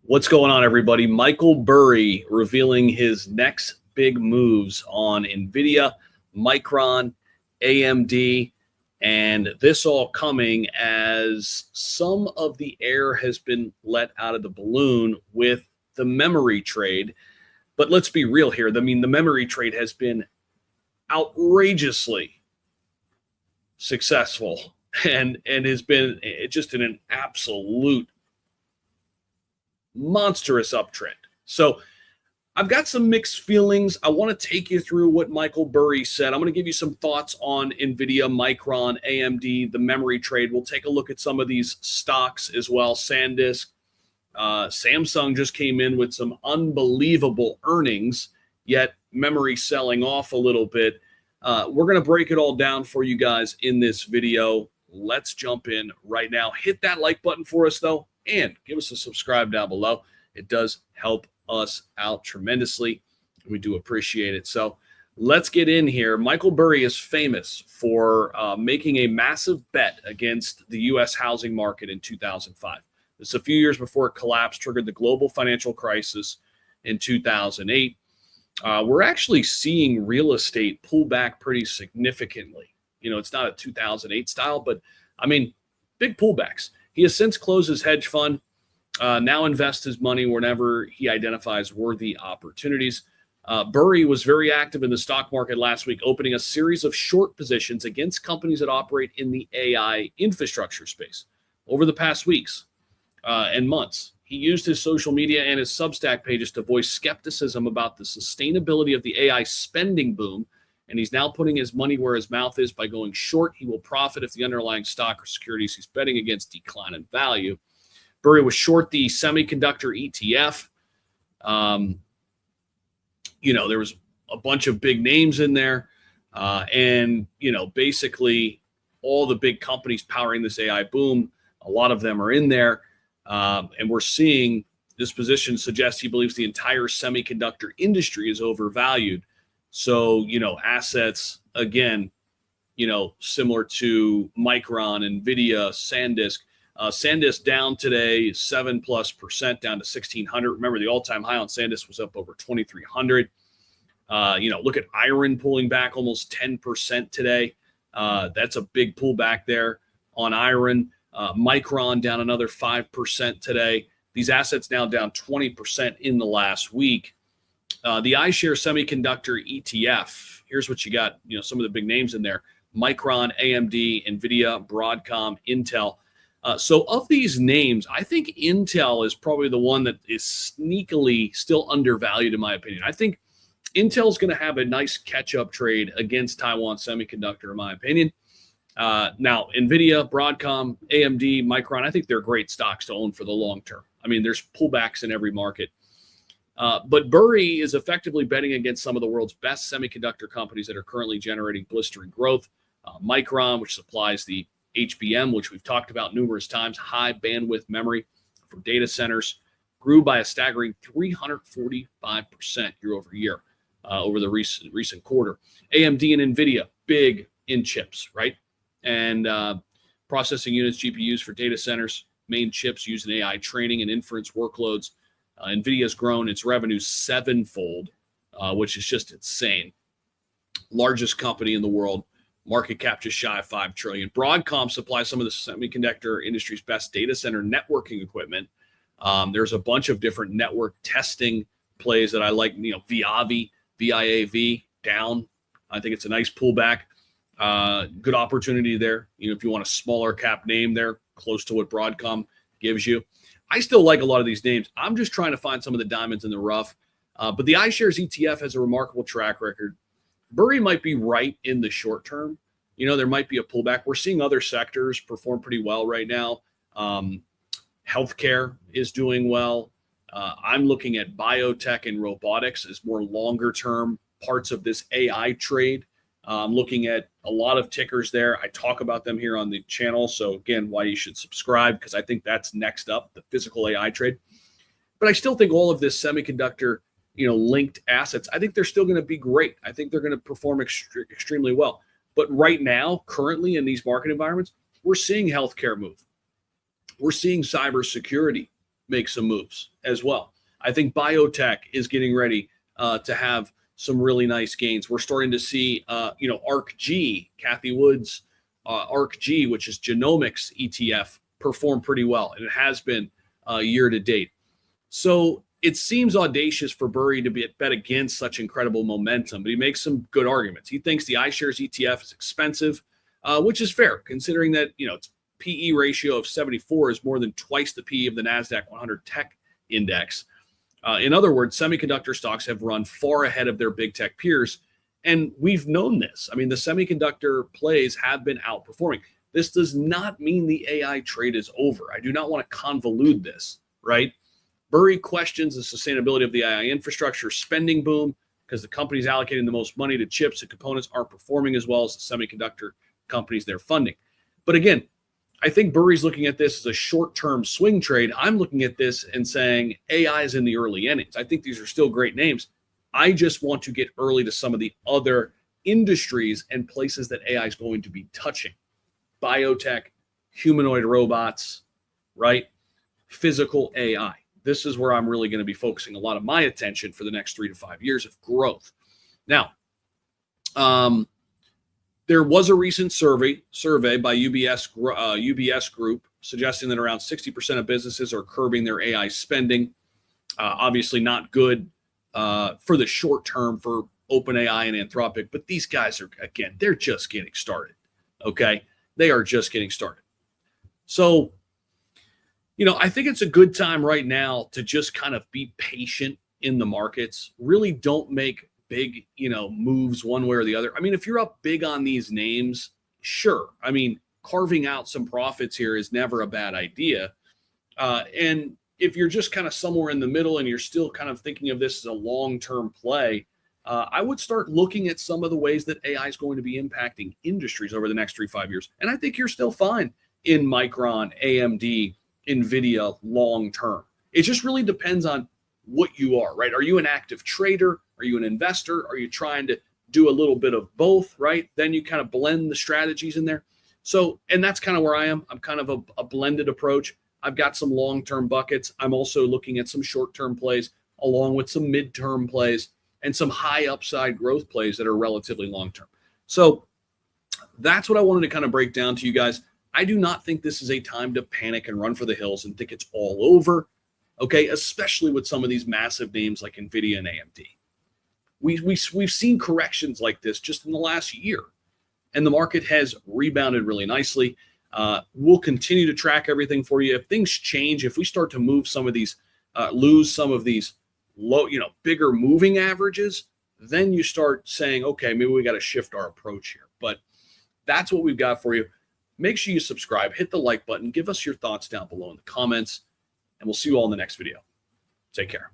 What's going on, everybody? Michael Burry revealing his next big moves on Nvidia, Micron, AMD, and this all coming as some of the air has been let out of the balloon with the memory trade. But let's be real here. I mean, the memory trade has been outrageously successful and has been just in an absolute monstrous uptrend. So I've got some mixed feelings. I want to take you through what Michael Burry said. I'm going to give you some thoughts on Nvidia, Micron, AMD, the memory trade. We'll take a look at some of these stocks as well. SanDisk, Samsung just came in with some unbelievable earnings, yet memory selling off a little bit. We're going to break it all down for you guys in this video. Let's jump in right now. Hit that like button for us, though, and give us a subscribe down below. It does help us out tremendously. We do appreciate it. So let's get in here. Michael Burry is famous for making a massive bet against the U.S. housing market in 2005. This a few years before it collapsed, triggered the global financial crisis in 2008. We're actually seeing real estate pull back pretty significantly. You know, it's not a 2008 style, but I mean, big pullbacks. He has since closed his hedge fund, now invests his money whenever he identifies worthy opportunities. Burry was very active in the stock market last week, opening a series of short positions against companies that operate in the AI infrastructure space. Over the past weeks and months, he used his social media and his Substack pages to voice skepticism about the sustainability of the AI spending boom, and he's now putting his money where his mouth is by going short. He will profit if the underlying stock or securities he's betting against decline in value. Burry was short the semiconductor ETF. There was a bunch of big names in there. And basically all the big companies powering this AI boom, a lot of them are in there. And we're seeing this position suggest he believes the entire semiconductor industry is overvalued. So, assets, again, similar to Micron, Nvidia, SanDisk. SanDisk down today, 7+% down to 1,600. Remember, the all-time high on SanDisk was up over 2,300. Look at iron pulling back almost 10% today. That's a big pullback there on iron. Micron down another 5% today. These assets now down 20% in the last week. The iShares Semiconductor ETF, here's what you got, some of the big names in there: Micron, AMD, Nvidia, Broadcom, Intel. So of these names, I think Intel is probably the one that is sneakily still undervalued, in my opinion. I think Intel's going to have a nice catch-up trade against Taiwan Semiconductor, in my opinion. Now, Nvidia, Broadcom, AMD, Micron, I think they're great stocks to own for the long term. I mean, there's pullbacks in every market. But Burry is effectively betting against some of the world's best semiconductor companies that are currently generating blistering growth. Micron, which supplies the HBM, which we've talked about numerous times, high bandwidth memory for data centers, grew by a staggering 345% year over year over the recent quarter. AMD and Nvidia, big in chips, right? And processing units, GPUs for data centers, main chips used in AI training and inference workloads. Nvidia has grown its revenue sevenfold, which is just insane. Largest company in the world, market cap just shy of $5 trillion. Broadcom supplies some of the semiconductor industry's best data center networking equipment. There's a bunch of different network testing plays that I like. VIAV down. I think it's a nice pullback. Good opportunity there. If you want a smaller cap name there, close to what Broadcom gives you. I still like a lot of these names. I'm just trying to find some of the diamonds in the rough. But the iShares ETF has a remarkable track record. Burry might be right in the short term. There might be a pullback. We're seeing other sectors perform pretty well right now. Healthcare is doing well. I'm looking at biotech and robotics as more longer term parts of this AI trade. I'm looking at a lot of tickers there. I talk about them here on the channel. So again, why you should subscribe, because I think that's next up, the physical AI trade. But I still think all of this semiconductor, linked assets, I think they're still going to be great. I think they're going to perform extremely well. But right now, currently in these market environments, we're seeing healthcare move. We're seeing cybersecurity make some moves as well. I think biotech is getting ready to have some really nice gains. We're starting to see, ARCG, Kathy Wood's ARCG, which is genomics ETF, perform pretty well, and it has been year to date. So it seems audacious for Burry to bet against such incredible momentum, but he makes some good arguments. He thinks the iShares ETF is expensive, which is fair, considering that its PE ratio of 74 is more than twice the PE of the NASDAQ 100 tech index. In other words, semiconductor stocks have run far ahead of their big tech peers, and we've known this. I mean, the semiconductor plays have been outperforming. This does not mean the AI trade is over. I do not want to convolute this, right? Burry questions the sustainability of the AI infrastructure spending boom because the companies allocating the most money to chips and components aren't performing as well as the semiconductor companies they're funding. But again, I think Burry's looking at this as a short-term swing trade. I'm looking at this and saying AI is in the early innings. I think these are still great names. I just want to get early to some of the other industries and places that AI is going to be touching. Biotech, humanoid robots, right? Physical AI. This is where I'm really going to be focusing a lot of my attention for the next 3 to 5 years of growth. Now, there was a recent survey by UBS Group suggesting that around 60% of businesses are curbing their AI spending. Obviously not good for the short term for OpenAI and Anthropic, but these guys are, again, they're just getting started, okay? They are just getting started. So, I think it's a good time right now to just kind of be patient in the markets. Really don't make big, moves one way or the other. I mean, if you're up big on these names, sure. I mean, carving out some profits here is never a bad idea. And if you're just kind of somewhere in the middle and you're still kind of thinking of this as a long-term play, I would start looking at some of the ways that AI is going to be impacting industries over the next 3-5 years. And I think you're still fine in Micron, AMD, Nvidia long-term. It just really depends on what you are, right? Are you an active trader? Are you an investor? Are you trying to do a little bit of both, right? Then you kind of blend the strategies in there. So, and that's kind of where I am. I'm kind of a blended approach. I've got some long-term buckets. I'm also looking at some short-term plays along with some mid-term plays and some high upside growth plays that are relatively long-term. So that's what I wanted to kind of break down to you guys. I do not think this is a time to panic and run for the hills and think it's all over, okay? Especially with some of these massive names like Nvidia and AMD. We've seen corrections like this just in the last year, and the market has rebounded really nicely. We'll continue to track everything for you. If things change, if we start to move some of these, lose some of these low, bigger moving averages, then you start saying, okay, maybe we got to shift our approach here. But that's what we've got for you. Make sure you subscribe, hit the like button, give us your thoughts down below in the comments, and we'll see you all in the next video. Take care.